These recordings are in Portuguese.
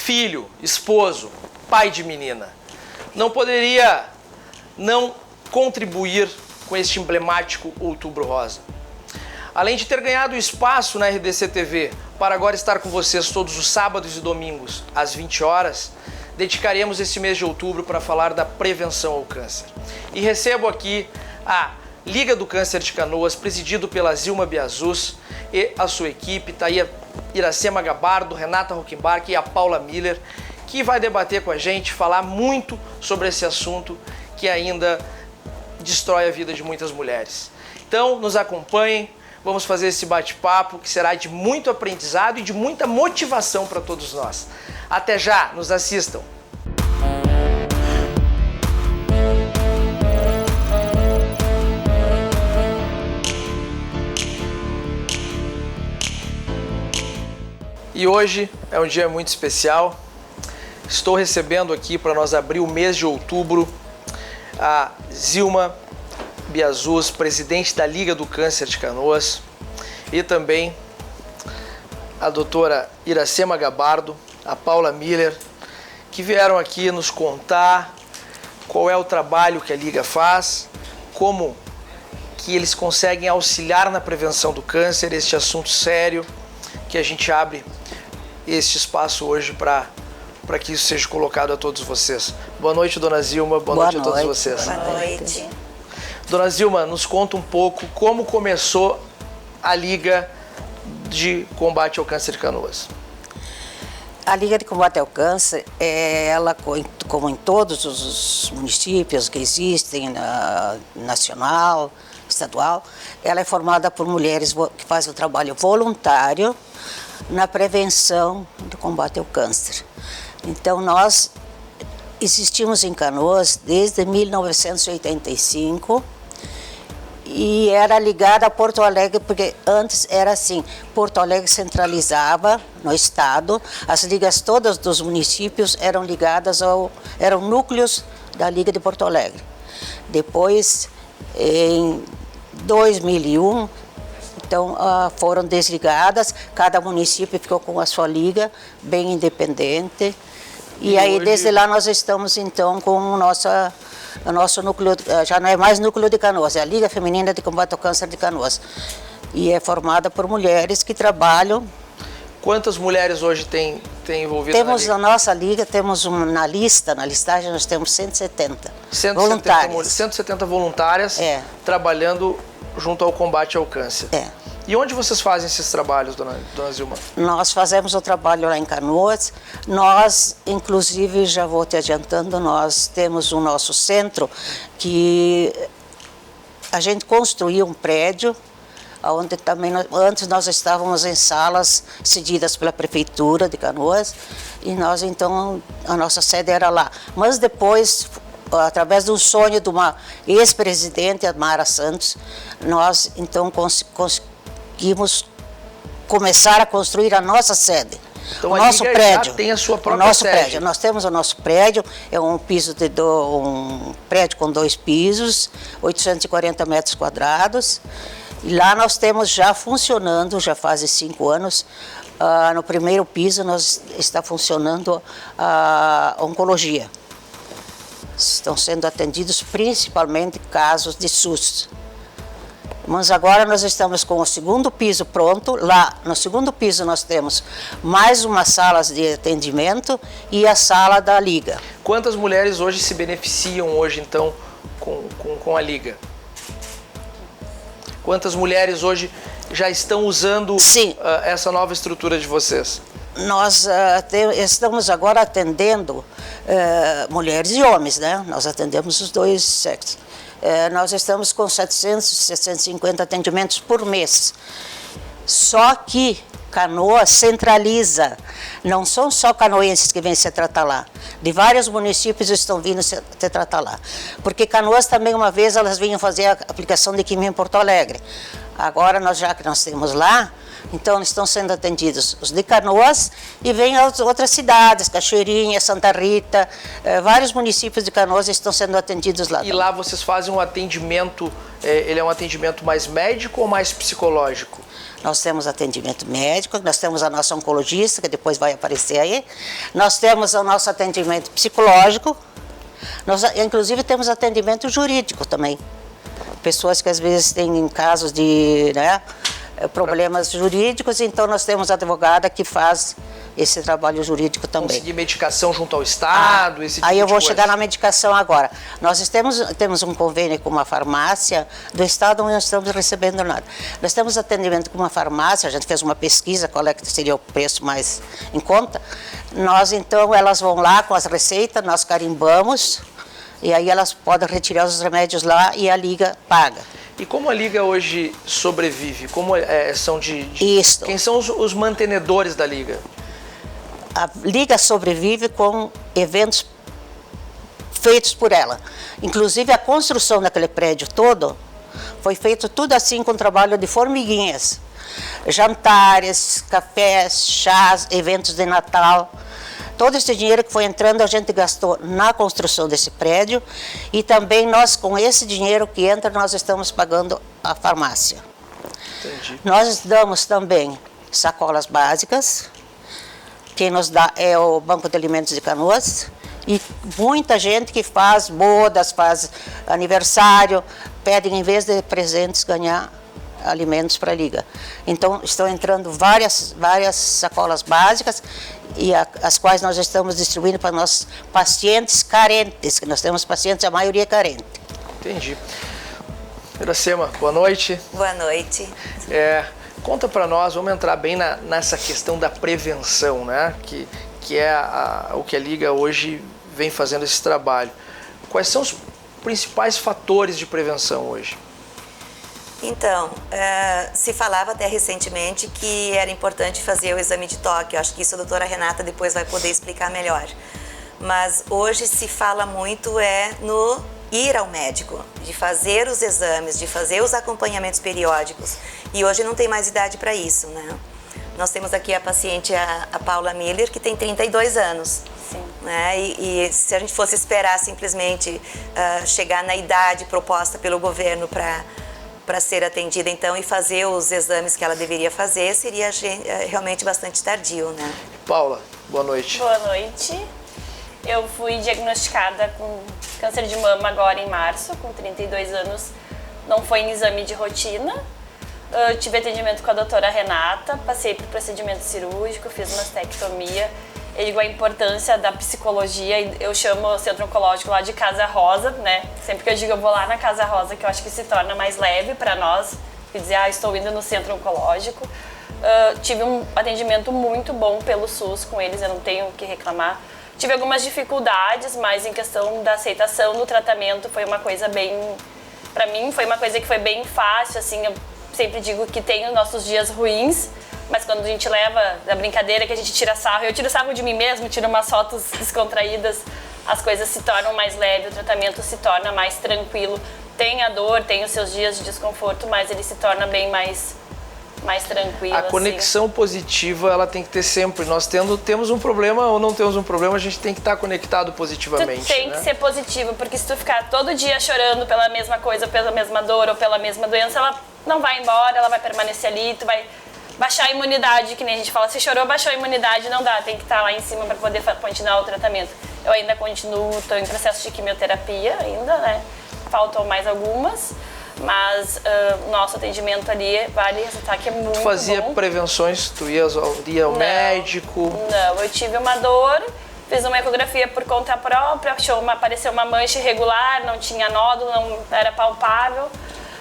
filho, esposo, pai de menina, não poderia não contribuir com este emblemático Outubro Rosa. Além de ter ganhado espaço na RDC TV para agora estar com vocês todos os sábados e domingos às 20 horas, dedicaremos esse mês de outubro para falar da prevenção ao câncer. E recebo aqui a Liga do Câncer de Canoas, presidido pela Zilma Biazus e a sua equipe, tá aí a Iracema Gabardo, Renata Rockenbach e a Paula Miller, que vai debater com a gente, falar muito sobre esse assunto que ainda destrói a vida de muitas mulheres. Então, nos acompanhem, vamos fazer esse bate-papo que será de muito aprendizado e de muita motivação para todos nós. Até já, nos assistam! E hoje é um dia muito especial. Estou recebendo aqui para nós abrir o mês de outubro a Zilma Biazus, presidente da Liga do Câncer de Canoas, e também a doutora Iracema Gabardo, a Paula Miller, que vieram aqui nos contar qual é o trabalho que a Liga faz, como que eles conseguem auxiliar na prevenção do câncer, este assunto sério que a gente abre este espaço hoje para que isso seja colocado a todos vocês. Boa noite, dona Zilma. Boa noite a todos vocês. Boa noite. Dona Zilma, nos conta um pouco como começou a Liga de Combate ao Câncer de Canoas. A Liga de Combate ao Câncer, ela, como em todos os municípios que existem, nacional, estadual, ela é formada por mulheres que fazem o trabalho voluntário na prevenção do combate ao câncer. Então, nós existimos em Canoas desde 1985 e era ligada a Porto Alegre, porque antes era assim, Porto Alegre centralizava no estado, as ligas todas dos municípios eram ligadas eram núcleos da Liga de Porto Alegre. Depois, em 2001, então foram desligadas, cada município ficou com a sua liga bem independente. E aí, hoje, desde lá, nós estamos, então, com o nosso núcleo, já não é mais núcleo de Canoas, é a Liga Feminina de Combate ao Câncer de Canoas. E é formada por mulheres que trabalham. Quantas mulheres hoje tem envolvidas na Liga? Na nossa Liga, temos na listagem, nós temos 170 voluntárias. 170 voluntárias trabalhando junto ao combate ao câncer. E onde vocês fazem esses trabalhos, dona Zilma? Nós fazemos o trabalho lá em Canoas. Nós, inclusive, já vou te adiantando, nós temos o nosso centro que a gente construiu um prédio, onde também antes nós estávamos em salas cedidas pela Prefeitura de Canoas, e nós, então, a nossa sede era lá. Mas depois, através de um sonho de uma ex-presidente, a Mara Santos, nós, então, conseguimos começar a construir a nossa sede. Então, o nosso prédio. Já tem a sua própria sede. Prédio. Nós temos o nosso prédio, é um prédio com 2 pisos, 840 metros quadrados. E lá nós temos já funcionando, já faz 5 anos, no primeiro piso está funcionando a oncologia. Estão sendo atendidos principalmente casos de SUS. Mas agora nós estamos com o segundo piso pronto. Lá no segundo piso nós temos mais uma sala de atendimento e a sala da Liga. Quantas mulheres hoje se beneficiam hoje então com a Liga? Quantas mulheres hoje já estão usando essa nova estrutura de vocês? Nós estamos agora atendendo mulheres e homens, né? Nós atendemos os dois sexos. Nós estamos com 700, 750 atendimentos por mês. Só que Canoas centraliza, não são só canoenses que vêm se tratar lá, de vários municípios estão vindo se tratar lá. Porque Canoas também, uma vez, elas vinham fazer a aplicação de quimio em Porto Alegre. Agora, já que nós temos lá, então estão sendo atendidos os de Canoas e vêm as outras cidades, Cachoeirinha, Santa Rita, vários municípios de Canoas estão sendo atendidos lá. E lá vocês fazem um atendimento, ele é um atendimento mais médico ou mais psicológico? Nós temos atendimento médico, nós temos a nossa oncologista, que depois vai aparecer aí. Nós temos o nosso atendimento psicológico. Nós, inclusive, temos atendimento jurídico também. Pessoas que às vezes têm casos de problemas jurídicos, então nós temos advogada que faz esse trabalho jurídico também. Conseguir medicação junto ao Estado, esse tipo aí eu de vou coisa. chegar na medicação agora. Nós temos um convênio com uma farmácia do Estado, onde nós estamos recebendo nada. Nós temos atendimento com uma farmácia, a gente fez uma pesquisa, qual é que seria o preço mais em conta. Nós, então, elas vão lá com as receitas, nós carimbamos, e aí elas podem retirar os remédios lá e a Liga paga. E como a Liga hoje sobrevive? Como são Isso. Quem são os mantenedores da Liga? A Liga sobrevive com eventos feitos por ela. Inclusive a construção daquele prédio todo foi feito tudo assim com trabalho de formiguinhas. Jantares, cafés, chás, eventos de Natal. Todo esse dinheiro que foi entrando a gente gastou na construção desse prédio e também nós, com esse dinheiro que entra, nós estamos pagando a farmácia. Entendi. Nós damos também sacolas básicas, quem nos dá é o Banco de Alimentos de Canoas, e muita gente que faz bodas, faz aniversário, pedem em vez de presentes ganhar alimentos para a Liga. Então estão entrando várias sacolas básicas e as quais nós estamos distribuindo para nossos pacientes carentes, que nós temos pacientes, a maioria carente. Entendi. Iracema, boa noite. Boa noite. Conta para nós, vamos entrar bem nessa questão da prevenção, né? Que é o que a Liga hoje vem fazendo esse trabalho. Quais são os principais fatores de prevenção hoje? Então, se falava até recentemente que era importante fazer o exame de toque. Eu acho que isso a doutora Renata depois vai poder explicar melhor. Mas hoje se fala muito no ir ao médico, de fazer os exames, de fazer os acompanhamentos periódicos. E hoje não tem mais idade para isso, né? Nós temos aqui a paciente, a Paula Miller, que tem 32 anos. Sim. Né? E se a gente fosse esperar simplesmente chegar na idade proposta pelo governo para ser atendida, então, e fazer os exames que ela deveria fazer, seria realmente bastante tardio, né? Paula, boa noite. Boa noite. Eu fui diagnosticada com câncer de mama agora em março, com 32 anos. Não foi em exame de rotina. Eu tive atendimento com a doutora Renata, passei por procedimento cirúrgico, fiz mastectomia. Eu digo a importância da psicologia, eu chamo o centro oncológico lá de Casa Rosa, né? Sempre que eu digo eu vou lá na Casa Rosa, que eu acho que se torna mais leve para nós, e dizer, estou indo no centro oncológico. Tive um atendimento muito bom pelo SUS com eles, eu não tenho o que reclamar. Tive algumas dificuldades, mas em questão da aceitação do tratamento foi uma coisa bem... Para mim foi uma coisa que foi bem fácil, assim, eu sempre digo que tem os nossos dias ruins, mas quando a gente leva da brincadeira que a gente tira sarro, eu tiro sarro de mim mesmo, tiro umas fotos descontraídas, as coisas se tornam mais leves, o tratamento se torna mais tranquilo. Tem a dor, tem os seus dias de desconforto, mas ele se torna bem mais tranquilo. A conexão positiva, ela tem que ter sempre. Nós temos um problema ou não temos um problema, a gente tem que estar conectado positivamente. Tu tem que ser positivo, porque se tu ficar todo dia chorando pela mesma coisa, pela mesma dor ou pela mesma doença, ela não vai embora, ela vai permanecer ali, tu vai baixar a imunidade, que nem a gente fala, se chorou, baixou a imunidade, não dá, tem que estar lá em cima para poder continuar o tratamento. Eu ainda continuo, estou em processo de quimioterapia ainda, né? Faltam mais algumas, mas nosso atendimento ali, vale ressaltar que é muito bom. Tu fazia prevenções, tu ia ao médico? Não, eu tive uma dor, fiz uma ecografia por conta própria, apareceu uma mancha irregular, não tinha nódulo, não era palpável.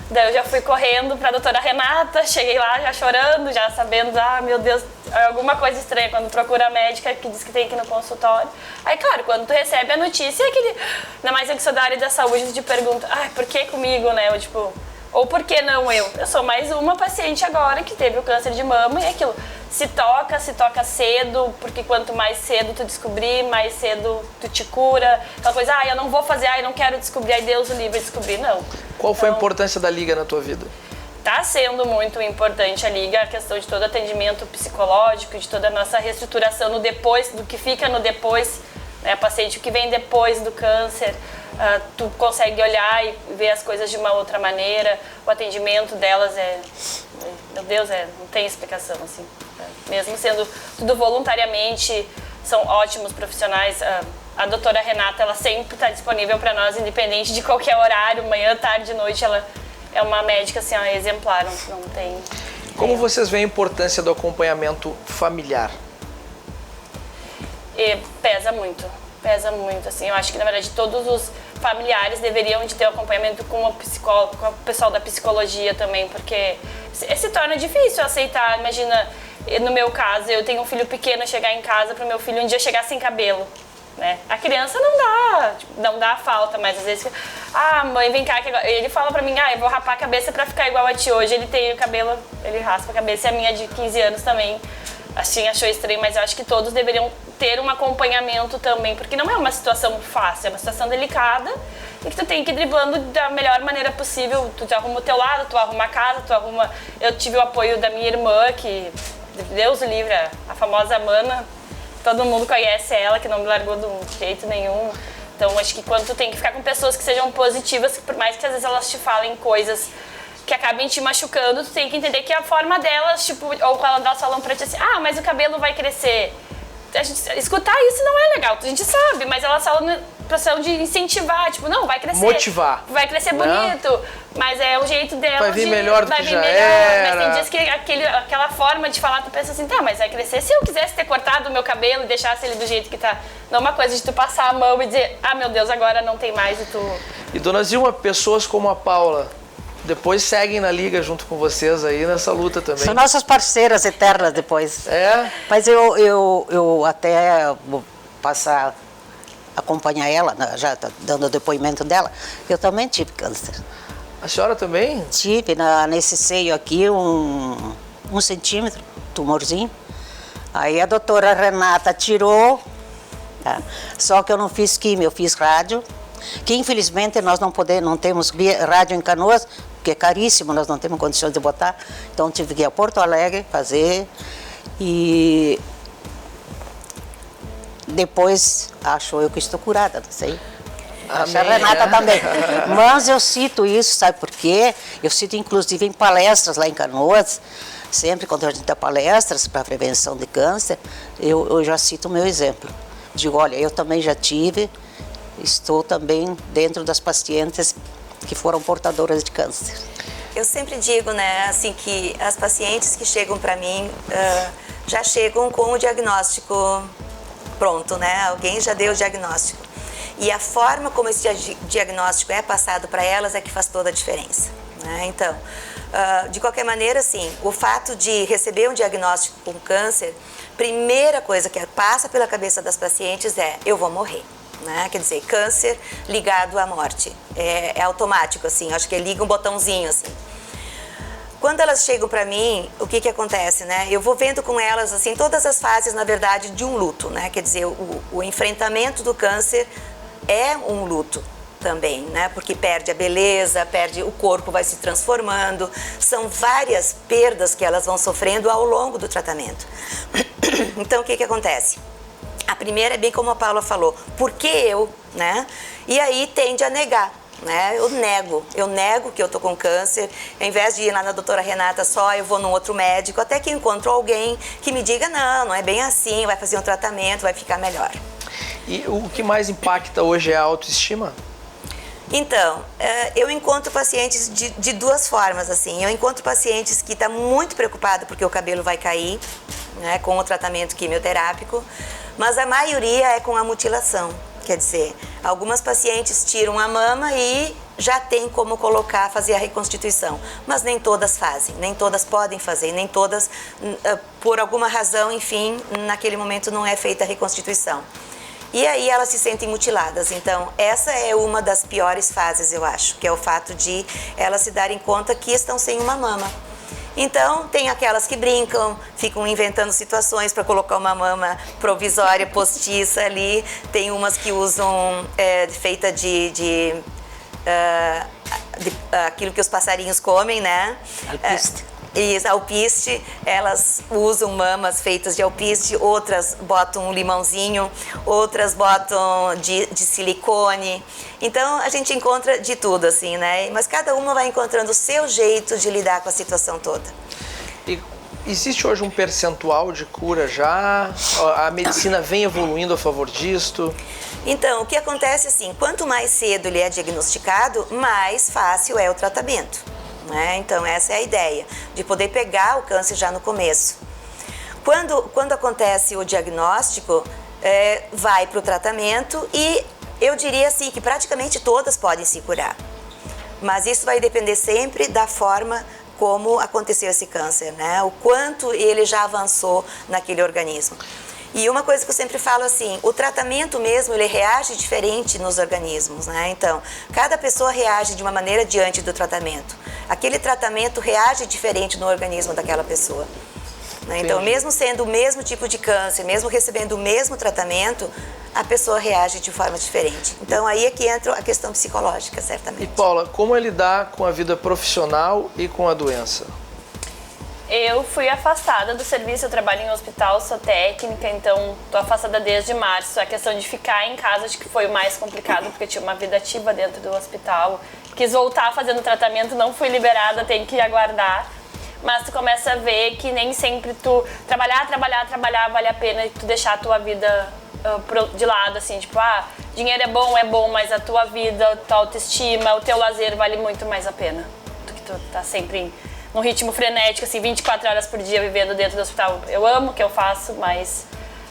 Daí eu já fui correndo para a doutora Renata, cheguei lá já chorando, já sabendo, meu Deus, alguma coisa estranha quando procura a médica que diz que tem que ir no consultório. Aí, claro, quando tu recebe a notícia, ainda mais eu que sou da área da saúde, tu te pergunta, por que comigo, né? Ou por que não eu? Eu sou mais uma paciente agora que teve o câncer de mama e é aquilo. Se toca cedo, porque quanto mais cedo tu descobrir, mais cedo tu te cura. Aquela coisa, eu não vou fazer, eu não quero descobrir, aí Deus o livre de descobrir, não. Qual foi a importância da Liga na tua vida? Está sendo muito importante a Liga, a questão de todo atendimento psicológico, de toda a nossa reestruturação no depois, do que fica no depois né? A paciente que vem depois do câncer, tu consegue olhar e ver as coisas de uma outra maneira. O atendimento delas meu Deus, não tem explicação, assim. Mesmo sendo tudo voluntariamente, são ótimos profissionais. A doutora Renata, ela sempre está disponível para nós, independente de qualquer horário, manhã, tarde, noite. Ela é uma médica assim, exemplar, não tem... Como vocês veem a importância do acompanhamento familiar? Pesa muito, assim. Eu acho que, na verdade, todos os familiares deveriam de ter um acompanhamento com o psicólogo, com o pessoal da psicologia também, porque se torna difícil aceitar. Imagina, no meu caso, eu tenho um filho pequeno, chegar em casa para o meu filho um dia chegar sem cabelo, né? A criança não dá falta, mas às vezes, mãe, vem cá, que ele fala pra mim, eu vou rapar a cabeça pra ficar igual a ti hoje. Ele tem o cabelo, ele raspa a cabeça, e a minha de 15 anos também, assim, achou estranho, mas eu acho que todos deveriam ter um acompanhamento também, porque não é uma situação fácil, é uma situação delicada e que tu tem que ir driblando da melhor maneira possível. Tu arruma o teu lado, tu arruma a casa, Eu tive o apoio da minha irmã, que, Deus o livre, a famosa Mana. Todo mundo conhece ela, que não me largou de jeito nenhum. Então, acho que quando tu tem que ficar com pessoas que sejam positivas, por mais que às vezes elas te falem coisas que acabem te machucando, tu tem que entender que a forma delas, tipo, ou quando elas falam pra ti assim, mas o cabelo vai crescer. Escutar isso não é legal, a gente sabe, mas elas falam na questão de incentivar, tipo, não, vai crescer. Motivar. Vai crescer bonito, mas é o jeito dela vai vir melhor do que já Mas era. tem dias que aquela forma de falar, tu pensa assim, mas vai crescer. Se eu quisesse ter cortado o meu cabelo e deixasse ele do jeito que tá, não é uma coisa de tu passar a mão e dizer, meu Deus, agora não tem mais e tu... E, dona Zilma, pessoas como a Paula, depois seguem na liga junto com vocês aí nessa luta também. São nossas parceiras eternas depois. Mas eu até vou passar, acompanhar ela, já tá dando o depoimento dela. Eu também tive câncer. A senhora também? Tive nesse seio aqui um centímetro, tumorzinho. Aí a doutora Renata tirou, tá? Só que eu não fiz químio, eu fiz rádio, que infelizmente nós não temos rádio em Canoas, porque é caríssimo, nós não temos condições de botar. Então tive que ir a Porto Alegre fazer e depois acho eu que estou curada, não sei. Acho a Renata também. Mas eu cito isso, sabe por quê? Eu cito inclusive em palestras lá em Canoas, sempre quando a gente dá palestras para prevenção de câncer, eu já cito o meu exemplo. Digo, olha, eu também já tive, estou também dentro das pacientes que foram portadoras de câncer. Eu sempre digo, né, assim, que as pacientes que chegam para mim já chegam com o diagnóstico pronto, né? Alguém já deu o diagnóstico. E a forma como esse diagnóstico é passado para elas é que faz toda a diferença, né? Então, de qualquer maneira, assim, o fato de receber um diagnóstico com câncer, primeira coisa que passa pela cabeça das pacientes é, eu vou morrer. Né? Quer dizer, câncer ligado à morte. É automático, assim, acho que liga um botãozinho, assim. Quando elas chegam para mim, o que acontece, né? Eu vou vendo com elas, assim, todas as fases, na verdade, de um luto, né? Quer dizer, o enfrentamento do câncer é um luto também, né? Porque perde a beleza, o corpo vai se transformando, são várias perdas que elas vão sofrendo ao longo do tratamento. Então, o que acontece? A primeira é bem como a Paula falou, por que eu, né? E aí tende a negar, né? Eu nego que eu tô com câncer, ao invés de ir lá na doutora Renata só, eu vou num outro médico, até que encontro alguém que me diga, não é bem assim, vai fazer um tratamento, vai ficar melhor. E o que mais impacta hoje é a autoestima? Então, eu encontro pacientes de duas formas, assim. Eu encontro pacientes que estão muito preocupados porque o cabelo vai cair, né, com o tratamento quimioterápico, mas a maioria é com a mutilação. Quer dizer, algumas pacientes tiram a mama e já tem como fazer a reconstituição, mas nem todas fazem, nem todas podem fazer, nem todas, por alguma razão, enfim, naquele momento não é feita a reconstituição. E aí elas se sentem mutiladas. Então, essa é uma das piores fases, eu acho, que é o fato de elas se darem conta que estão sem uma mama. Então, tem aquelas que brincam, ficam inventando situações para colocar uma mama provisória, postiça ali. Tem umas que usam feita de aquilo que os passarinhos comem, né? Isso, alpiste, elas usam mamas feitas de alpiste, outras botam um limãozinho, outras botam de silicone. Então a gente encontra de tudo assim, né? Mas cada uma vai encontrando o seu jeito de lidar com a situação toda. E existe hoje um percentual de cura já? A medicina vem evoluindo a favor disto? Então, o que acontece assim, quanto mais cedo ele é diagnosticado, mais fácil é o tratamento. Né? Então, essa é a ideia, de poder pegar o câncer já no começo. Quando acontece o diagnóstico, vai para o tratamento e eu diria assim que praticamente todas podem se curar. Mas isso vai depender sempre da forma como aconteceu esse câncer, né? O quanto ele já avançou naquele organismo. E uma coisa que eu sempre falo assim, o tratamento mesmo, ele reage diferente nos organismos, né? Então, cada pessoa reage de uma maneira diante do tratamento. Aquele tratamento reage diferente no organismo daquela pessoa. Né? Então, mesmo sendo o mesmo tipo de câncer, mesmo recebendo o mesmo tratamento, a pessoa reage de forma diferente. Então, aí é que entra a questão psicológica, certamente. E Paula, como é lidar com a vida profissional e com a doença? Eu fui afastada do serviço, eu trabalho em um hospital, sou técnica, então estou afastada desde março. A questão de ficar em casa acho que foi o mais complicado, porque eu tinha uma vida ativa dentro do hospital. Quis voltar fazendo tratamento, não fui liberada, tenho que aguardar. Mas tu começa a ver que nem sempre tu trabalhar vale a pena e tu deixar a tua vida de lado, assim, tipo, dinheiro é bom, mas a tua vida, a tua autoestima, o teu lazer vale muito mais a pena. Do que tu tá sempre num ritmo frenético, assim, 24 horas por dia vivendo dentro do hospital. Eu amo o que eu faço, mas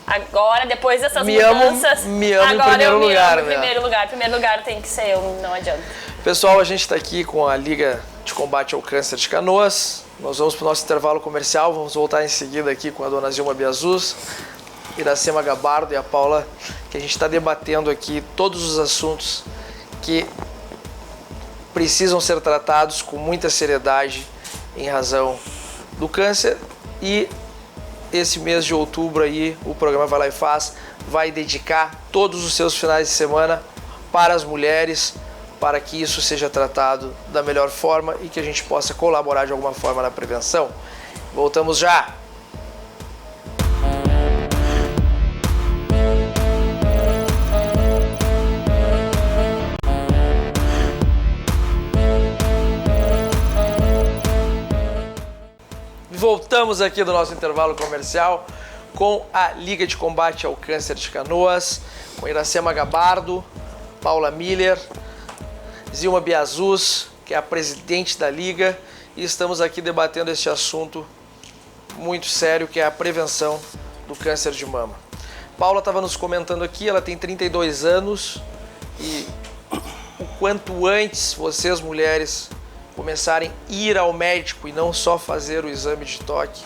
agora, depois dessas mudanças... Me amo agora em primeiro lugar, né? Primeiro lugar tem que ser eu, não adianta. Pessoal, a gente está aqui com a Liga de Combate ao Câncer de Canoas. Nós vamos para o nosso intervalo comercial, vamos voltar em seguida aqui com a dona Zilma Biazus, Iracema Gabardo e a Paula, que a gente está debatendo aqui todos os assuntos que precisam ser tratados com muita seriedade em razão do câncer. E esse mês de outubro aí, o programa Vai Lá e Faz vai dedicar todos os seus finais de semana para as mulheres, para que isso seja tratado da melhor forma e que a gente possa colaborar de alguma forma na prevenção. Voltamos já! Voltamos aqui do nosso intervalo comercial com a Liga de Combate ao Câncer de Canoas, com Iracema Gabardo, Paula Miller, Zilma Biazus, que é a presidente da Liga, e estamos aqui debatendo este assunto muito sério, que é a prevenção do câncer de mama. Paula estava nos comentando aqui, ela tem 32 anos e o quanto antes vocês, mulheres, começarem a ir ao médico e não só fazer o exame de toque,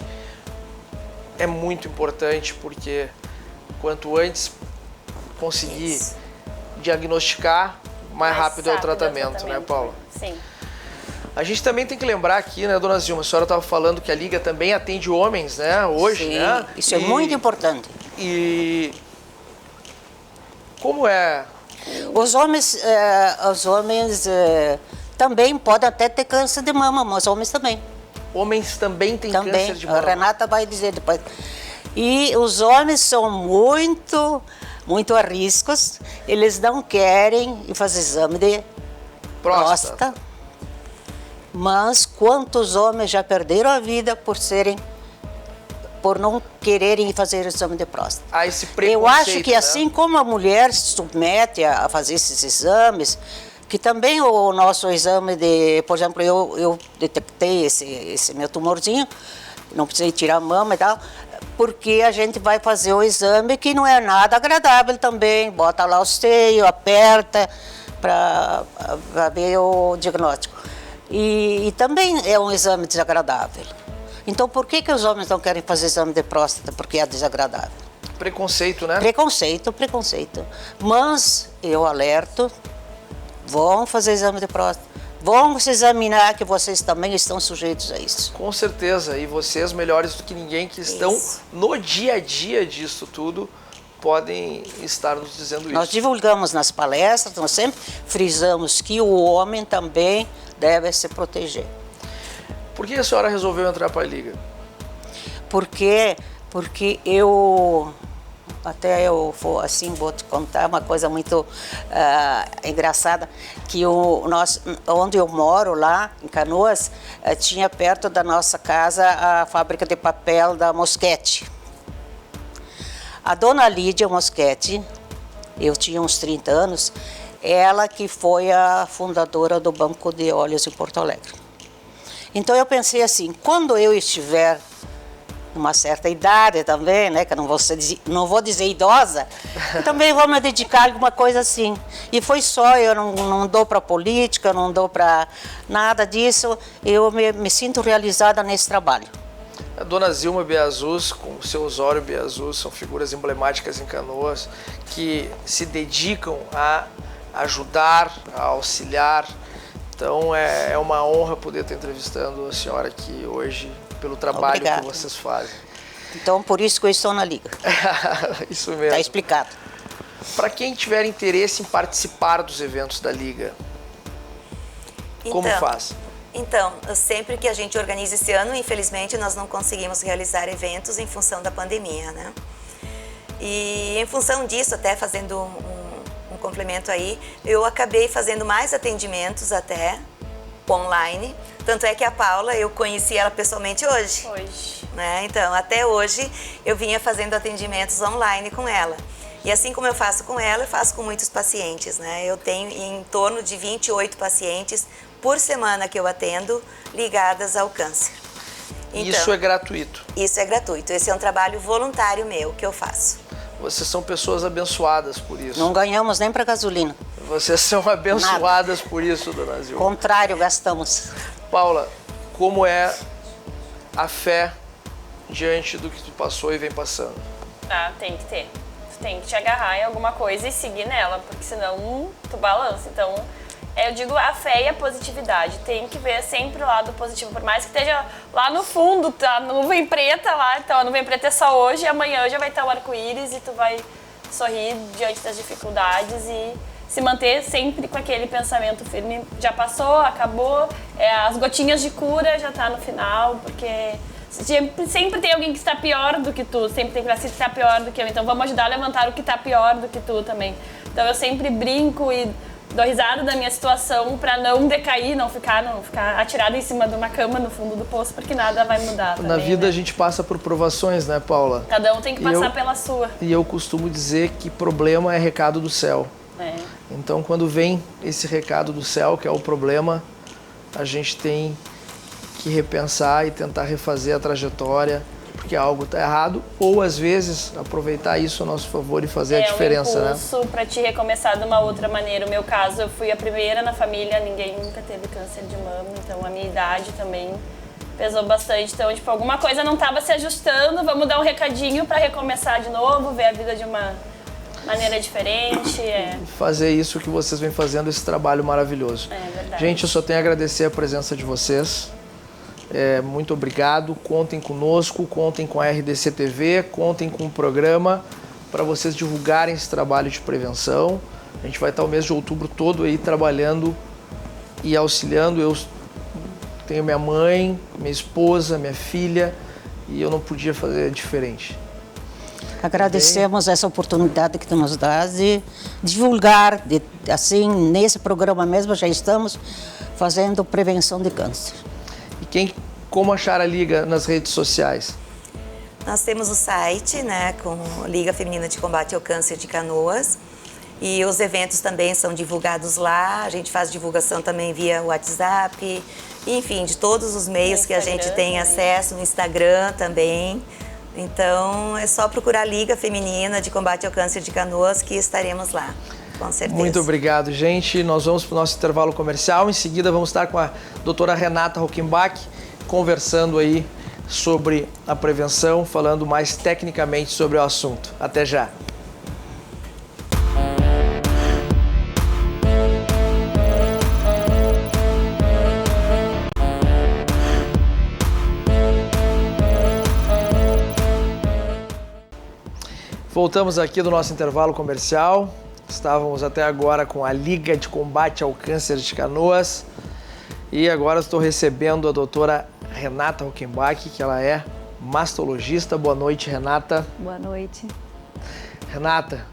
é muito importante, porque quanto antes conseguir diagnosticar, mais rápido é o tratamento, né, Paula? Sim. A gente também tem que lembrar aqui, né, dona Zilma, a senhora estava falando que a Liga também atende homens, né, hoje, Sim, né? isso é muito importante. E como é? Os homens também podem até ter câncer de mama, mas homens também. Homens também têm câncer de mama? A Renata vai dizer depois. E os homens são muito arriscos, eles não querem ir fazer exame de próstata. Mas quantos homens já perderam a vida por não quererem fazer o exame de próstata? Ah, esse preconceito, eu acho que né? assim como a mulher se submete a fazer esses exames, que também o nosso exame de, por exemplo, eu detectei esse meu tumorzinho, não precisei tirar a mama e tal, porque a gente vai fazer o exame que não é nada agradável também, bota lá o seio, aperta para ver o diagnóstico. E também é um exame desagradável. Então, por que os homens não querem fazer exame de próstata? Porque é desagradável. Preconceito, né? Preconceito. Mas eu alerto, vão fazer exame de próstata. Vão se examinar, que vocês também estão sujeitos a isso. Com certeza. E vocês, melhores do que ninguém, que estão no dia a dia disso tudo, podem estar nos dizendo isso. Nós divulgamos nas palestras, nós sempre frisamos que o homem também deve se proteger. Por que a senhora resolveu entrar para a Liga? Porque eu vou assim, vou te contar uma coisa muito engraçada, que onde eu moro lá em Canoas, tinha perto da nossa casa a fábrica de papel da Mosquete. A dona Lídia Mosquete, eu tinha uns 30 anos, ela que foi a fundadora do Banco de Óleos em Porto Alegre. Então eu pensei assim, quando eu estiver numa certa idade também, né, que eu não vou dizer idosa, eu também vou me dedicar a alguma coisa assim. E foi só, eu não dou para política, não dou para nada disso, eu me sinto realizada nesse trabalho. A dona Zilma Biazus, com o seu Osório Biazus, são figuras emblemáticas em Canoas que se dedicam a ajudar, a auxiliar. Então é uma honra poder estar entrevistando a senhora aqui hoje pelo trabalho Obrigada. que vocês fazem. Então por isso que eu estou na Liga. Isso mesmo. Está explicado. Para quem tiver interesse em participar dos eventos da Liga, como faz? Então, sempre que a gente organiza esse ano, infelizmente nós não conseguimos realizar eventos em função da pandemia, né? E em função disso, até fazendo um complemento aí, eu acabei fazendo mais atendimentos até online. Tanto é que a Paula, eu conheci ela pessoalmente hoje. Né? Então, até hoje eu vinha fazendo atendimentos online com ela. E assim como eu faço com ela, eu faço com muitos pacientes, né? Eu tenho em torno de 28 pacientes por semana que eu atendo ligadas ao câncer. Então, isso é gratuito? Isso é gratuito. Esse é um trabalho voluntário meu que eu faço. Vocês são pessoas abençoadas por isso. Não ganhamos nem para gasolina. Vocês são abençoadas por isso, dona Zilma. Contrário, gastamos. Paula, como é a fé diante do que tu passou e vem passando? Ah, tem que ter. Tu tem que te agarrar em alguma coisa e seguir nela, porque senão tu balança. Então, eu digo a fé e a positividade. Tem que ver sempre o lado positivo, por mais que esteja lá no fundo, tá a nuvem preta lá, então a nuvem preta é só hoje, e amanhã já vai estar o arco-íris e tu vai sorrir diante das dificuldades e se manter sempre com aquele pensamento firme. Já passou, acabou, as gotinhas de cura já tá no final, porque sempre tem alguém que está pior do que tu, sempre tem que estar pior do que eu, então vamos ajudar a levantar o que está pior do que tu também. Então eu sempre brinco e dou risada da minha situação para não decair, não ficar atirada em cima de uma cama no fundo do poço, porque nada vai mudar também, Na vida, né? a gente passa por provações, né, Paula? Cada um tem que passar pela sua. E eu costumo dizer que problema é recado do céu. É. Então, quando vem esse recado do céu, que é o problema, a gente tem que repensar e tentar refazer a trajetória, porque algo está errado, ou às vezes aproveitar isso a nosso favor e fazer a diferença, um impulso para te recomeçar de uma outra maneira. No meu caso, eu fui a primeira na família, ninguém nunca teve câncer de mama, então a minha idade também pesou bastante. Então, tipo, alguma coisa não estava se ajustando, vamos dar um recadinho para recomeçar de novo, ver a vida de uma maneira diferente. Fazer isso que vocês vêm fazendo, esse trabalho maravilhoso. É verdade. Gente, eu só tenho a agradecer a presença de vocês. Muito obrigado, contem conosco, contem com a RDC TV, contem com o programa para vocês divulgarem esse trabalho de prevenção. A gente vai estar o mês de outubro todo aí trabalhando e auxiliando. Eu tenho minha mãe, minha esposa, minha filha e eu não podia fazer diferente. Agradecemos essa oportunidade que tu nos dá de divulgar, assim, nesse programa mesmo já estamos fazendo prevenção de câncer. E como achar a Liga nas redes sociais? Nós temos o site, né, com Liga Feminina de Combate ao Câncer de Canoas. E os eventos também são divulgados lá. A gente faz divulgação também via WhatsApp. Enfim, de todos os meios que a gente tem acesso, no Instagram também. Então, é só procurar Liga Feminina de Combate ao Câncer de Canoas que estaremos lá, com certeza. Muito obrigado, gente. Nós vamos para o nosso intervalo comercial. Em seguida, vamos estar com a doutora Renata Rockenbach, conversando aí sobre a prevenção, falando mais tecnicamente sobre o assunto. Até já. Voltamos aqui do nosso intervalo comercial. Estávamos até agora com a Liga de Combate ao Câncer de Canoas. E agora estou recebendo a doutora Renata Hockenbach, que ela é mastologista. Boa noite, Renata. Boa noite. Renata,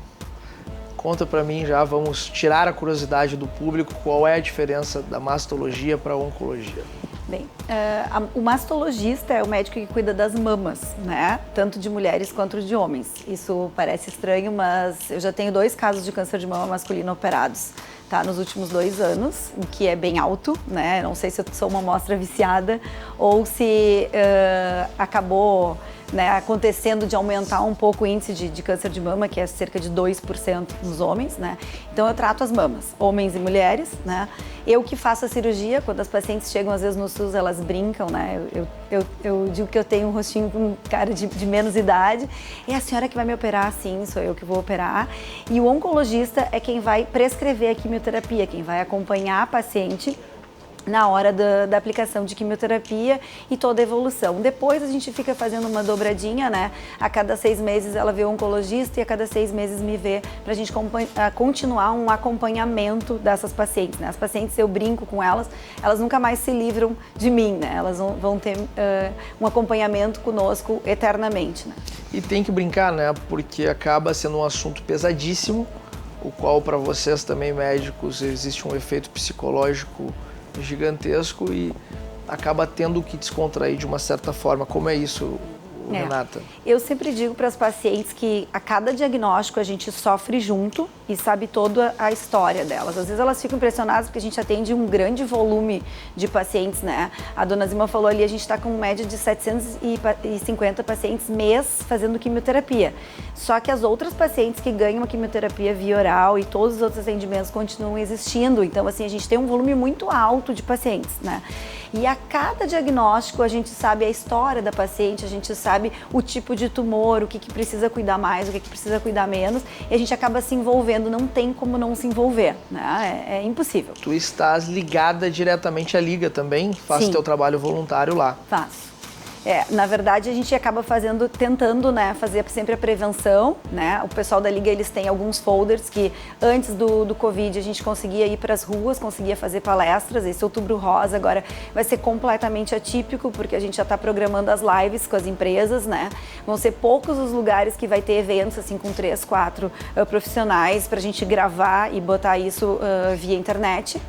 conta pra mim já, vamos tirar a curiosidade do público, qual é a diferença da mastologia para a oncologia? Bem, o mastologista é o médico que cuida das mamas, né? Tanto de mulheres quanto de homens. Isso parece estranho, mas eu já tenho 2 casos de câncer de mama masculino operados, tá? Nos últimos 2 anos, o que é bem alto, né? Não sei se eu sou uma amostra viciada ou se acabou, né, acontecendo de aumentar um pouco o índice de câncer de mama, que é cerca de 2% nos homens, né? Então eu trato as mamas, homens e mulheres, né? Eu que faço a cirurgia, quando as pacientes chegam às vezes no SUS, elas brincam, né? Eu digo que eu tenho um rostinho com cara de menos idade. É a senhora que vai me operar? Sim, sou eu que vou operar. E o oncologista é quem vai prescrever a quimioterapia, quem vai acompanhar a paciente na hora da aplicação de quimioterapia e toda a evolução. Depois a gente fica fazendo uma dobradinha, né? A cada 6 meses ela vê o oncologista e a cada 6 meses me vê, pra gente continuar um acompanhamento dessas pacientes, né? As pacientes, eu brinco com elas, elas nunca mais se livram de mim, né? Elas vão ter um acompanhamento conosco eternamente, né? E tem que brincar, né? Porque acaba sendo um assunto pesadíssimo, o qual para vocês também médicos existe um efeito psicológico gigantesco e acaba tendo que descontrair de uma certa forma. Como é isso, Renata? Eu sempre digo para as pacientes que a cada diagnóstico a gente sofre junto e sabe toda a história delas. Às vezes elas ficam impressionadas porque a gente atende um grande volume de pacientes, né? A dona Zima falou ali, a gente está com média de 750 pacientes mês fazendo quimioterapia. Só que as outras pacientes que ganham a quimioterapia via oral e todos os outros atendimentos continuam existindo. Então, assim, a gente tem um volume muito alto de pacientes, né? E a cada diagnóstico a gente sabe a história da paciente, a gente sabe o tipo de tumor, o que precisa cuidar mais, o que precisa cuidar menos, e a gente acaba se envolvendo, não tem como não se envolver, né? É impossível. Tu estás ligada diretamente à Liga também? Faz teu trabalho voluntário lá? Faço. Na verdade, a gente acaba tentando, né, fazer sempre a prevenção, né? O pessoal da Liga, eles têm alguns folders que antes do Covid a gente conseguia ir para as ruas, conseguia fazer palestras. Esse Outubro Rosa agora vai ser completamente atípico, porque a gente já está programando as lives com as empresas, né? Vão ser poucos os lugares que vai ter eventos, assim, com 3, 4 profissionais para a gente gravar e botar isso via internet.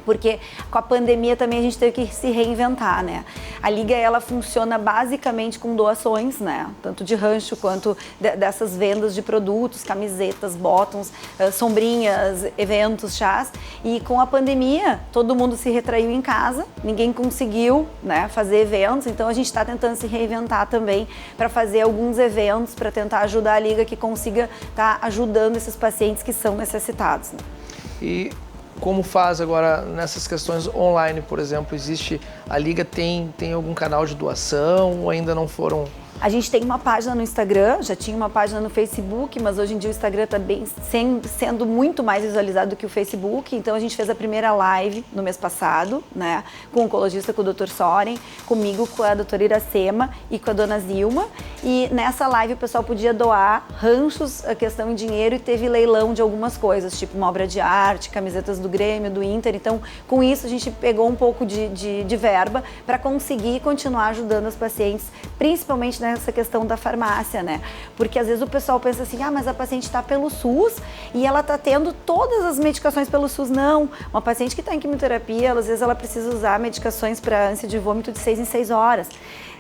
Porque com a pandemia também a gente teve que se reinventar, né? A Liga, ela funciona basicamente com doações, né? Tanto de rancho quanto dessas vendas de produtos, camisetas, bottoms, sombrinhas, eventos, chás. E com a pandemia, todo mundo se retraiu em casa, ninguém conseguiu, né, fazer eventos, então a gente está tentando se reinventar também para fazer alguns eventos, para tentar ajudar a Liga que consiga estar ajudando esses pacientes que são necessitados, né? E como faz agora nessas questões online, por exemplo? Existe, a Liga tem algum canal de doação ou ainda não foram? A gente tem uma página no Instagram, já tinha uma página no Facebook, mas hoje em dia o Instagram está sendo muito mais visualizado do que o Facebook. Então a gente fez a primeira live no mês passado, né, com o oncologista, com o Dr. Soren, comigo, com a doutora Iracema e com a dona Zilma. E nessa live o pessoal podia doar ranchos, a questão em dinheiro, e teve leilão de algumas coisas, tipo uma obra de arte, camisetas do Grêmio, do Inter. Então, com isso a gente pegou um pouco de verba para conseguir continuar ajudando as pacientes, principalmente nessa questão da farmácia, né? Porque às vezes o pessoal pensa assim, mas a paciente está pelo SUS e ela está tendo todas as medicações pelo SUS. Não, uma paciente que está em quimioterapia, às vezes ela precisa usar medicações para ânsia de vômito de 6 em 6 horas.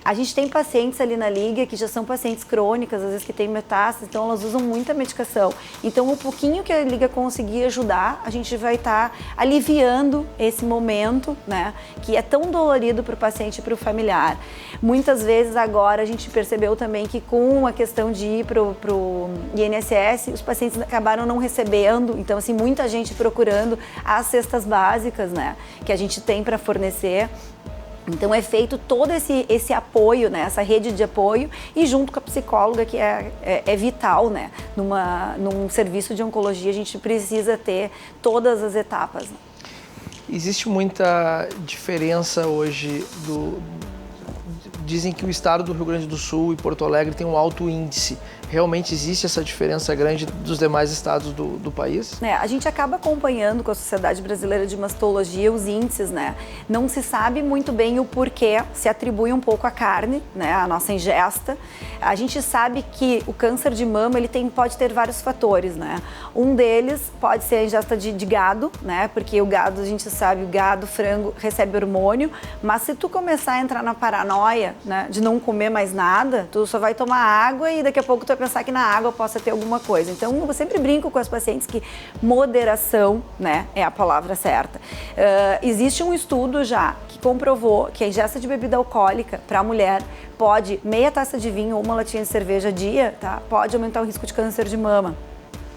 A gente tem pacientes ali na Liga que já são pacientes crônicas, às vezes que têm metástase, então elas usam muita medicação. Então, um pouquinho que a Liga conseguir ajudar, a gente vai estar aliviando esse momento, né, que é tão dolorido para o paciente e para o familiar. Muitas vezes agora a gente percebeu também que com a questão de ir para o INSS, os pacientes acabaram não recebendo, então assim, muita gente procurando as cestas básicas, né, que a gente tem para fornecer. Então é feito todo esse apoio, né, essa rede de apoio, e junto com a psicóloga, que é vital, né, num serviço de oncologia a gente precisa ter todas as etapas. Existe muita diferença hoje dizem que o estado do Rio Grande do Sul e Porto Alegre tem um alto índice realmente existe essa diferença grande dos demais estados do país? A gente acaba acompanhando com a Sociedade Brasileira de Mastologia os índices, né? Não se sabe muito bem o porquê, se atribui um pouco à carne, né? A nossa ingesta. A gente sabe que o câncer de mama, ele pode ter vários fatores, né? Um deles pode ser a ingesta de gado, né? Porque o gado, a gente sabe, o gado, frango, recebe hormônio, mas se tu começar a entrar na paranoia, né, de não comer mais nada, tu só vai tomar água e daqui a pouco tu vai pensar que na água possa ter alguma coisa. Então, eu sempre brinco com as pacientes que moderação, né, é a palavra certa. Existe um estudo já que comprovou que a ingesta de bebida alcoólica para a mulher pode, meia taça de vinho ou uma latinha de cerveja a dia, tá, pode aumentar o risco de câncer de mama.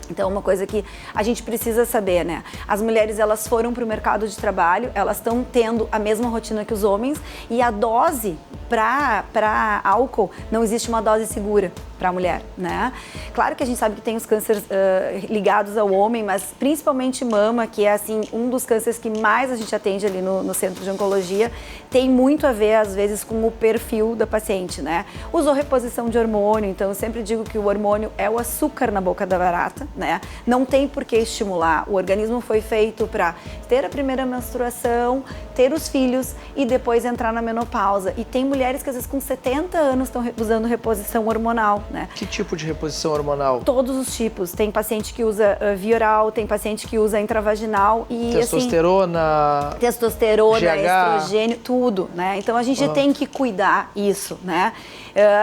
Então, uma coisa que a gente precisa saber, né? As mulheres, elas foram para o mercado de trabalho, elas estão tendo a mesma rotina que os homens e a dose para álcool, não existe uma dose segura para a mulher, né? Claro que a gente sabe que tem os cânceres ligados ao homem, mas principalmente mama, que é assim um dos cânceres que mais a gente atende ali no centro de oncologia, tem muito a ver às vezes com o perfil da paciente, né? Usou reposição de hormônio, então eu sempre digo que o hormônio é o açúcar na boca da barata, né? Não tem por que estimular. O organismo foi feito para ter a primeira menstruação, ter os filhos e depois entrar na menopausa. E tem mulheres que às vezes com 70 anos estão usando reposição hormonal, né? Que tipo de reposição hormonal? Todos os tipos. Tem paciente que usa via oral, tem paciente que usa intravaginal e testosterona, assim, testosterona, GH. estrogênio, tudo, né? Então a gente tem que cuidar isso, né?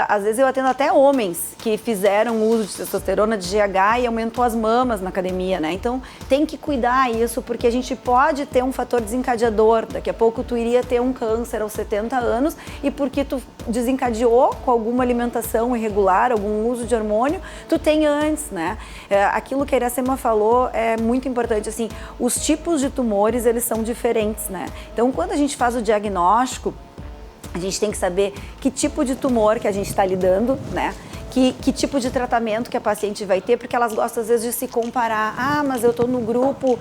Às vezes eu atendo até homens que fizeram uso de testosterona, de GH e aumentou as mamas na academia, né? Então tem que cuidar isso porque a gente pode ter um fator desencadeador. Daqui a pouco tu iria ter um câncer aos 70 anos e porque tu desencadeou com alguma alimentação irregular, algum uso de hormônio, tu tem antes, né? Aquilo que a Iracema falou é muito importante, assim, os tipos de tumores, eles são diferentes, né? Então quando a gente faz o diagnóstico, a gente tem que saber que tipo de tumor que a gente está lidando, né? Que tipo de tratamento que a paciente vai ter, porque elas gostam às vezes de se comparar. Ah, mas eu estou no grupo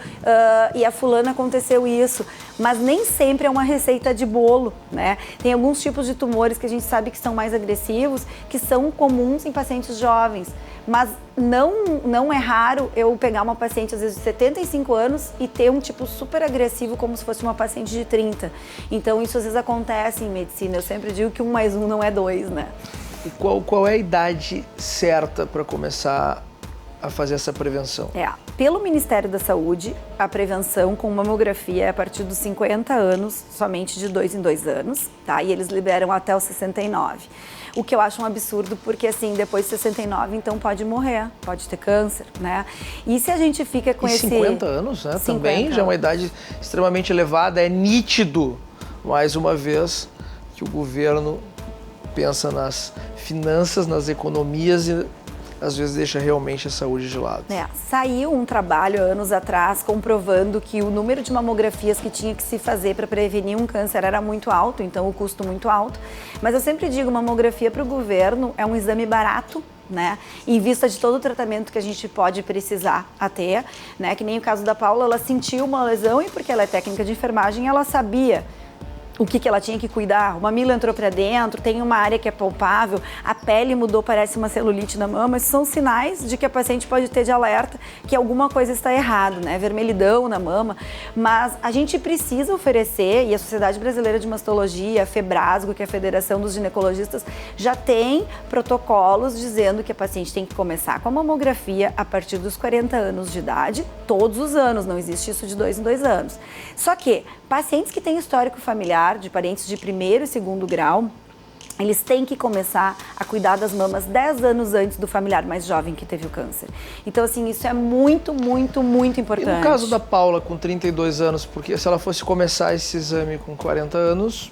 e a fulana aconteceu isso. Mas nem sempre é uma receita de bolo, né? Tem alguns tipos de tumores que a gente sabe que são mais agressivos, que são comuns em pacientes jovens. Mas não é raro eu pegar uma paciente, às vezes, de 75 anos e ter um tipo super agressivo, como se fosse uma paciente de 30. Então, isso às vezes acontece em medicina. Eu sempre digo que 1 mais 1 não é 2, né? E qual é a idade certa para começar a fazer essa prevenção? Pelo Ministério da Saúde, a prevenção com mamografia é a partir dos 50 anos, somente de 2 em 2 anos, tá? E eles liberam até os 69. O que eu acho um absurdo, porque assim, depois de 69, então pode morrer, pode ter câncer, né? E se a gente fica com 50 anos, né? 50 também já é uma idade extremamente elevada, é nítido, mais uma vez, que o governo pensa nas finanças, nas economias e às vezes deixa realmente a saúde de lado. Saiu um trabalho anos atrás comprovando que o número de mamografias que tinha que se fazer para prevenir um câncer era muito alto, então o custo muito alto. Mas eu sempre digo, mamografia para o governo é um exame barato, né? Em vista de todo o tratamento que a gente pode precisar ter, né? Que nem o caso da Paula, ela sentiu uma lesão e porque ela é técnica de enfermagem, ela sabia o que ela tinha que cuidar. O mamilo entrou para dentro, tem uma área que é palpável, a pele mudou, parece uma celulite na mama. Esses são sinais de que a paciente pode ter de alerta que alguma coisa está errado, né? Vermelhidão na mama. Mas a gente precisa oferecer, e a Sociedade Brasileira de Mastologia, a FEBRASGO, que é a Federação dos Ginecologistas, já tem protocolos dizendo que a paciente tem que começar com a mamografia a partir dos 40 anos de idade, todos os anos, não existe isso de 2 em 2 anos. Só que pacientes que têm histórico familiar, de parentes de 1º e 2º grau, eles têm que começar a cuidar das mamas 10 anos antes do familiar mais jovem que teve o câncer. Então, assim, isso é muito, muito, muito importante. E no caso da Paula, com 32 anos, porque se ela fosse começar esse exame com 40 anos...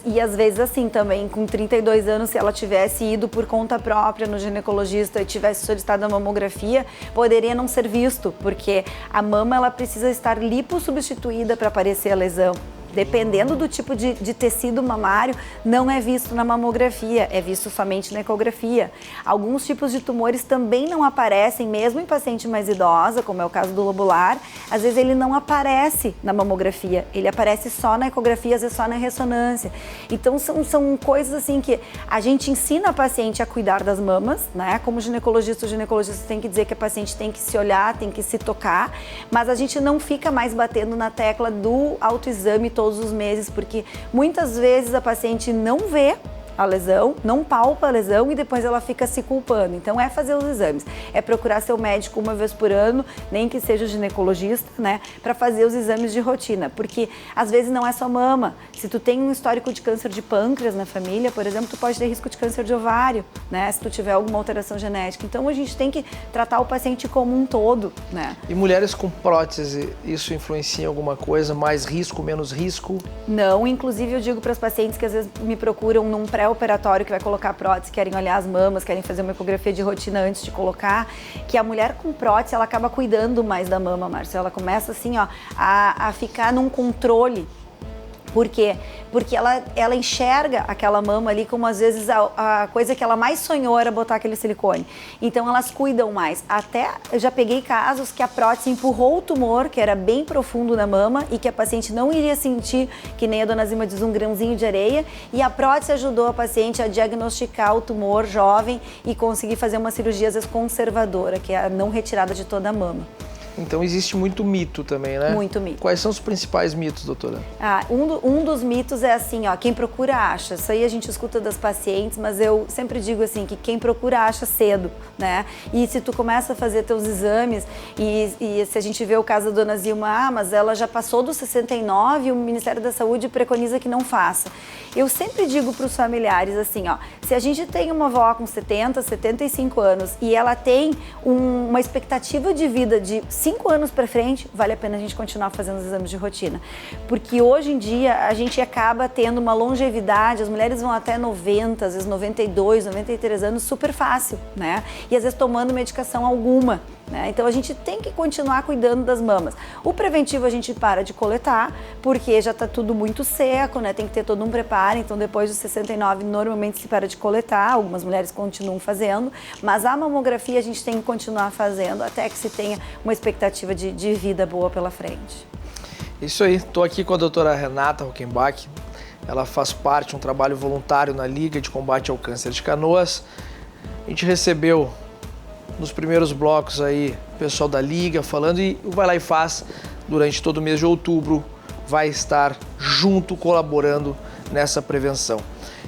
E às vezes assim também, com 32 anos, se ela tivesse ido por conta própria no ginecologista e tivesse solicitado a mamografia, poderia não ser visto, porque a mama ela precisa estar lipossubstituída para aparecer a lesão. dependendo do tipo de tecido mamário, não é visto na mamografia, é visto somente na ecografia. Alguns tipos de tumores também não aparecem, mesmo em paciente mais idosa, como é o caso do lobular, às vezes ele não aparece na mamografia, ele aparece só na ecografia, às vezes só na ressonância. Então são coisas assim que a gente ensina a paciente a cuidar das mamas, né? Como ginecologista, o ginecologista tem que dizer que a paciente tem que se olhar, tem que se tocar, mas a gente não fica mais batendo na tecla do autoexame todos os meses, porque muitas vezes a paciente não vê a lesão, não palpa a lesão e depois ela fica se culpando. Então é fazer os exames, é procurar seu médico uma vez por ano, nem que seja o ginecologista, né, para fazer os exames de rotina, porque às vezes não é só mama. Se tu tem um histórico de câncer de pâncreas na família, por exemplo, tu pode ter risco de câncer de ovário, né, se tu tiver alguma alteração genética. Então a gente tem que tratar o paciente como um todo, né. E mulheres com prótese, isso influencia em alguma coisa? Mais risco, menos risco? Não, inclusive eu digo para as pacientes que às vezes me procuram num pré-operatório que vai colocar prótese, querem olhar as mamas, querem fazer uma ecografia de rotina antes de colocar, que a mulher com prótese, ela acaba cuidando mais da mama, Márcia. Ela começa assim, ó, a ficar num controle. Por quê? Porque ela enxerga aquela mama ali como às vezes a coisa que ela mais sonhou era botar aquele silicone. Então elas cuidam mais. Até eu já peguei casos que a prótese empurrou o tumor, que era bem profundo na mama e que a paciente não iria sentir, que nem a dona Zima diz, um grãozinho de areia, e a prótese ajudou a paciente a diagnosticar o tumor jovem e conseguir fazer uma cirurgia às vezes conservadora, que é a não retirada de toda a mama. Então existe muito mito também, né? Muito mito. Quais são os principais mitos, doutora? Um dos mitos é assim, ó, quem procura acha. Isso aí a gente escuta das pacientes, mas eu sempre digo assim, que quem procura acha cedo, né? E se tu começa a fazer teus exames e se a gente vê o caso da dona Zilma, mas ela já passou dos 69 e o Ministério da Saúde preconiza que não faça. Eu sempre digo para os familiares assim, ó, se a gente tem uma avó com 70, 75 anos e ela tem uma expectativa de vida de 5 anos para frente, vale a pena a gente continuar fazendo os exames de rotina. Porque hoje em dia a gente acaba tendo uma longevidade, as mulheres vão até 90, às vezes 92, 93 anos, super fácil, né? E às vezes tomando medicação alguma, né? Então a gente tem que continuar cuidando das mamas. O preventivo a gente para de coletar, porque já está tudo muito seco, né? Tem que ter todo um preparo, então depois dos 69 normalmente se para de coletar, algumas mulheres continuam fazendo, mas a mamografia a gente tem que continuar fazendo até que se tenha uma expectativa de vida boa pela frente. Isso aí, estou aqui com a doutora Renata Rockenbach, ela faz parte de um trabalho voluntário na Liga de Combate ao Câncer de Canoas. A gente recebeu nos primeiros blocos aí o pessoal da Liga falando e o Vai Lá e Faz durante todo o mês de outubro vai estar junto, colaborando nessa prevenção.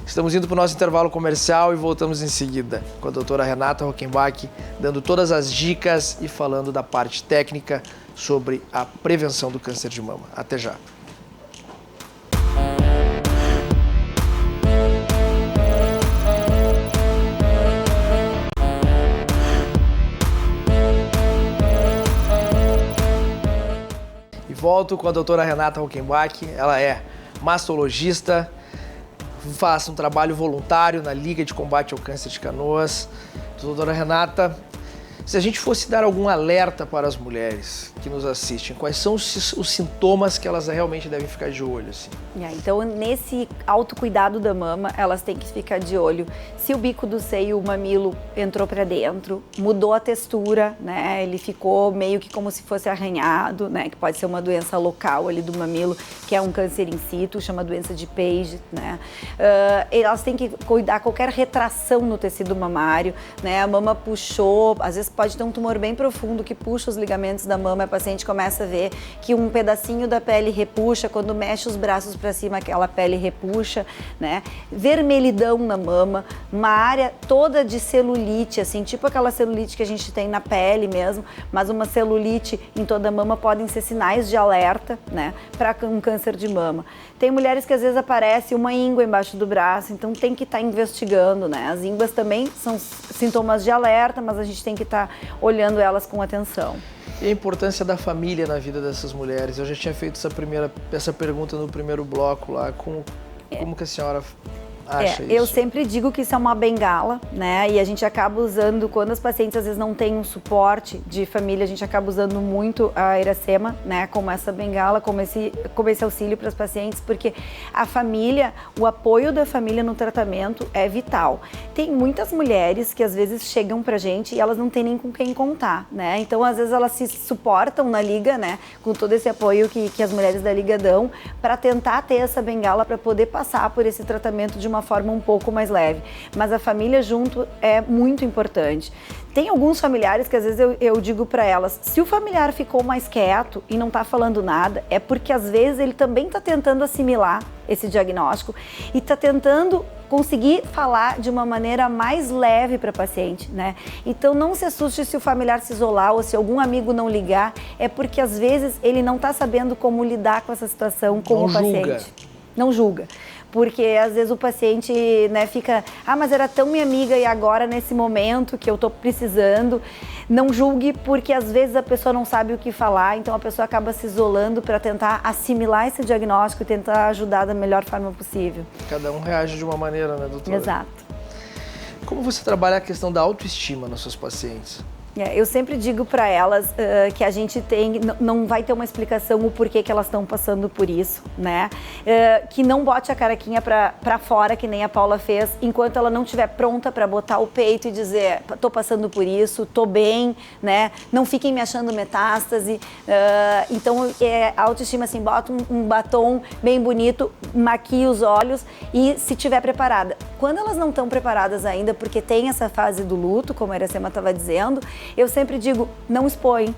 Estamos indo para o nosso intervalo comercial e voltamos em seguida com a doutora Renata Rockenbach dando todas as dicas e falando da parte técnica sobre a prevenção do câncer de mama. Até já! E volto com a doutora Renata Rockenbach, ela é mastologista, faz um trabalho voluntário na Liga de Combate ao Câncer de Canoas. Doutora Renata, se a gente fosse dar algum alerta para as mulheres que nos assistem, quais são os sintomas que elas realmente devem ficar de olho? Assim? Então, nesse autocuidado da mama, elas têm que ficar de olho se o bico do seio, o mamilo entrou para dentro, mudou a textura, né? Ele ficou meio que como se fosse arranhado, né? Que pode ser uma doença local ali do mamilo, que é um câncer in situ, chama doença de Page, né? Elas têm que cuidar qualquer retração no tecido mamário, né? A mama puxou, às vezes pode ter um tumor bem profundo que puxa os ligamentos da mama, a paciente começa a ver que um pedacinho da pele repuxa, quando mexe os braços para cima, aquela pele repuxa, né? Vermelhidão na mama, uma área toda de celulite, assim, tipo aquela celulite que a gente tem na pele mesmo, mas uma celulite em toda a mama podem ser sinais de alerta, né, para um câncer de mama. Tem mulheres que às vezes aparece uma íngua embaixo do braço, então tem que estar investigando, né? As ínguas também são sintomas de alerta, mas a gente tem que estar olhando elas com atenção. E a importância da família na vida dessas mulheres? Eu já tinha feito essa pergunta no primeiro bloco lá, como que a senhora acha isso? Eu sempre digo que isso é uma bengala, né? E a gente acaba usando, quando as pacientes às vezes não têm um suporte de família, a gente acaba usando muito a Iracema, né? Como essa bengala, como esse auxílio para as pacientes, porque a família, o apoio da família no tratamento é vital. Tem muitas mulheres que às vezes chegam pra gente e elas não têm nem com quem contar, né? Então às vezes elas se suportam na liga, né? Com todo esse apoio que as mulheres da liga dão, para tentar ter essa bengala para poder passar por esse tratamento de uma forma um pouco mais leve. Mas a família junto é muito importante. Tem alguns familiares que às vezes eu digo para elas, se o familiar ficou mais quieto e não está falando nada, é porque às vezes ele também está tentando assimilar esse diagnóstico e está tentando conseguir falar de uma maneira mais leve para a paciente, né? Então não se assuste se o familiar se isolar ou se algum amigo não ligar, é porque às vezes ele não está sabendo como lidar com essa situação com o paciente. Não julga. Porque às vezes o paciente, né, fica, mas era tão minha amiga e agora nesse momento que eu tô precisando. Não julgue, porque às vezes a pessoa não sabe o que falar, então a pessoa acaba se isolando para tentar assimilar esse diagnóstico e tentar ajudar da melhor forma possível. Cada um reage de uma maneira, né, doutora? Exato. Como você trabalha a questão da autoestima nas suas pacientes? Eu sempre digo para elas que a gente não vai ter uma explicação o porquê que elas estão passando por isso, né? Que não bote a caraquinha para fora, que nem a Paula fez, enquanto ela não estiver pronta para botar o peito e dizer, tô passando por isso, tô bem, né? Não fiquem me achando metástase. Então, a autoestima, assim, bota um batom bem bonito, maquia os olhos e se tiver preparada. Quando elas não estão preparadas ainda, porque tem essa fase do luto, como a Iracema estava dizendo, eu sempre digo, não expõe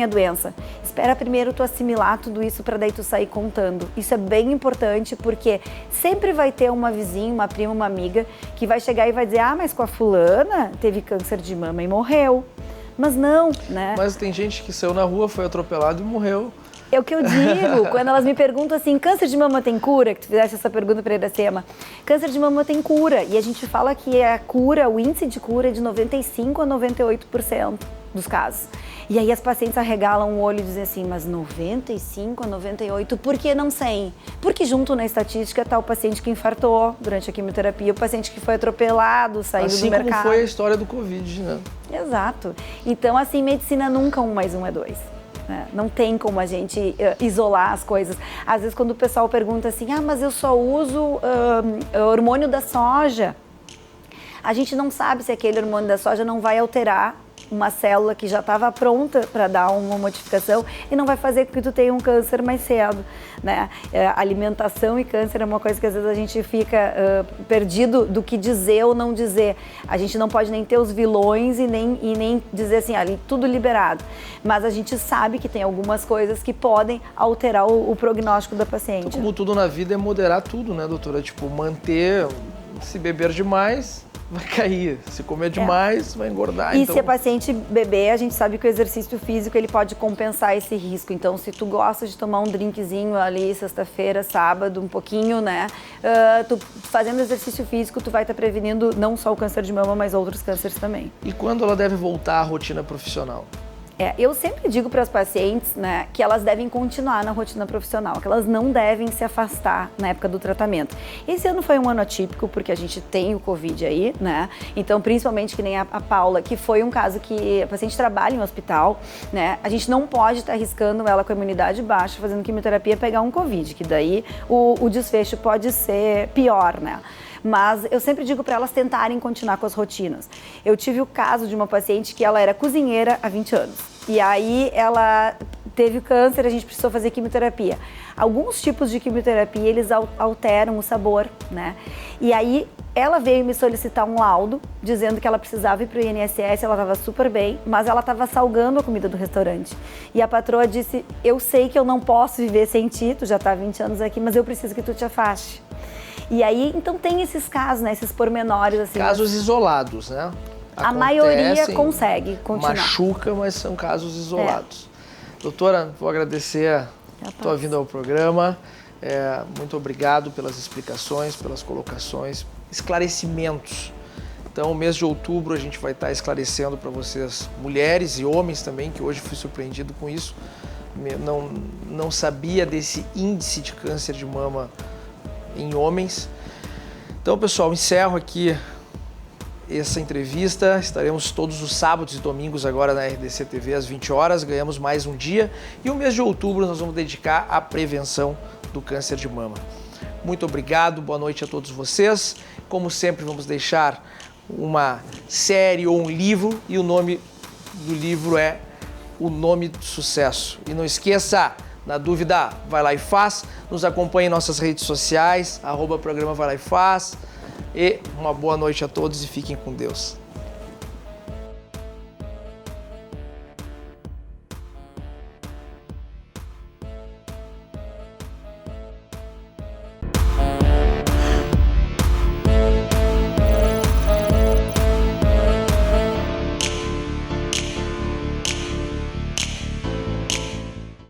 a doença. Espera primeiro tu assimilar tudo isso para daí tu sair contando. Isso é bem importante porque sempre vai ter uma vizinha, uma prima, uma amiga que vai chegar e vai dizer, mas com a fulana teve câncer de mama e morreu. Mas não, né? Mas tem gente que saiu na rua, foi atropelado e morreu. É o que eu digo, quando elas me perguntam assim, câncer de mama tem cura? Que tu fizesse essa pergunta para a Iracema. Câncer de mama tem cura, e a gente fala que a cura, o índice de cura é de 95% a 98% dos casos. E aí as pacientes arregalam o olho e dizem assim, mas 95% a 98%, por que não 100%? Porque junto na estatística está o paciente que infartou durante a quimioterapia, o paciente que foi atropelado, saindo do mercado. Assim como foi a história do Covid, né? Exato. Então, assim, medicina nunca 1 mais 1 é 2. Não tem como a gente isolar as coisas. Às vezes quando o pessoal pergunta assim, mas eu só uso hormônio da soja. A gente não sabe se aquele hormônio da soja não vai alterar uma célula que já estava pronta para dar uma modificação e não vai fazer com que tu tenha um câncer mais cedo, né? Alimentação e câncer é uma coisa que às vezes a gente fica perdido do que dizer ou não dizer. A gente não pode nem ter os vilões e nem dizer assim, tudo liberado. Mas a gente sabe que tem algumas coisas que podem alterar o prognóstico da paciente. Então, como tudo na vida é moderar tudo, né, doutora? Tipo, manter, se beber demais, vai cair. Se comer demais, vai engordar. E então... se a paciente beber, a gente sabe que o exercício físico ele pode compensar esse risco. Então, se tu gosta de tomar um drinkzinho ali, sexta-feira, sábado, um pouquinho, né? Tu fazendo exercício físico, tu vai estar prevenindo não só o câncer de mama, mas outros cânceres também. E quando ela deve voltar à rotina profissional? Eu sempre digo para as pacientes, né, que elas devem continuar na rotina profissional, que elas não devem se afastar na época do tratamento. Esse ano foi um ano atípico, porque a gente tem o Covid aí, né? Então, principalmente que nem a Paula, que foi um caso que a paciente trabalha em um hospital, né? A gente não pode estar arriscando ela com a imunidade baixa, fazendo quimioterapia, pegar um Covid, que daí o desfecho pode ser pior, né? Mas eu sempre digo para elas tentarem continuar com as rotinas. Eu tive o caso de uma paciente que ela era cozinheira há 20 anos. E aí ela teve câncer, a gente precisou fazer quimioterapia. Alguns tipos de quimioterapia, eles alteram o sabor, né? E aí ela veio me solicitar um laudo, dizendo que ela precisava ir para o INSS, ela estava super bem, mas ela estava salgando a comida do restaurante. E a patroa disse, eu sei que eu não posso viver sem ti, tu já está há 20 anos aqui, mas eu preciso que tu te afaste. E aí, então tem esses casos, né, esses pormenores assim. Casos isolados, né? A maioria consegue continuar. Machuca, mas são casos isolados. Doutora, vou agradecer a tua vinda ao programa. Muito obrigado pelas explicações, pelas colocações, esclarecimentos. Então, o mês de outubro a gente vai estar esclarecendo para vocês, mulheres e homens também, que hoje fui surpreendido com isso. Não sabia desse índice de câncer de mama em homens. Então, pessoal, encerro aqui essa entrevista. Estaremos todos os sábados e domingos agora na RDC TV às 20 horas. Ganhamos mais um dia e o mês de outubro nós vamos dedicar à prevenção do câncer de mama. Muito obrigado, boa noite a todos vocês. Como sempre, vamos deixar uma série ou um livro e o nome do livro é O Nome do Sucesso. E não esqueça, na dúvida, vai lá e faz. Nos acompanhe em nossas redes sociais, @programa Vai Lá e Faz. E uma boa noite a todos e fiquem com Deus.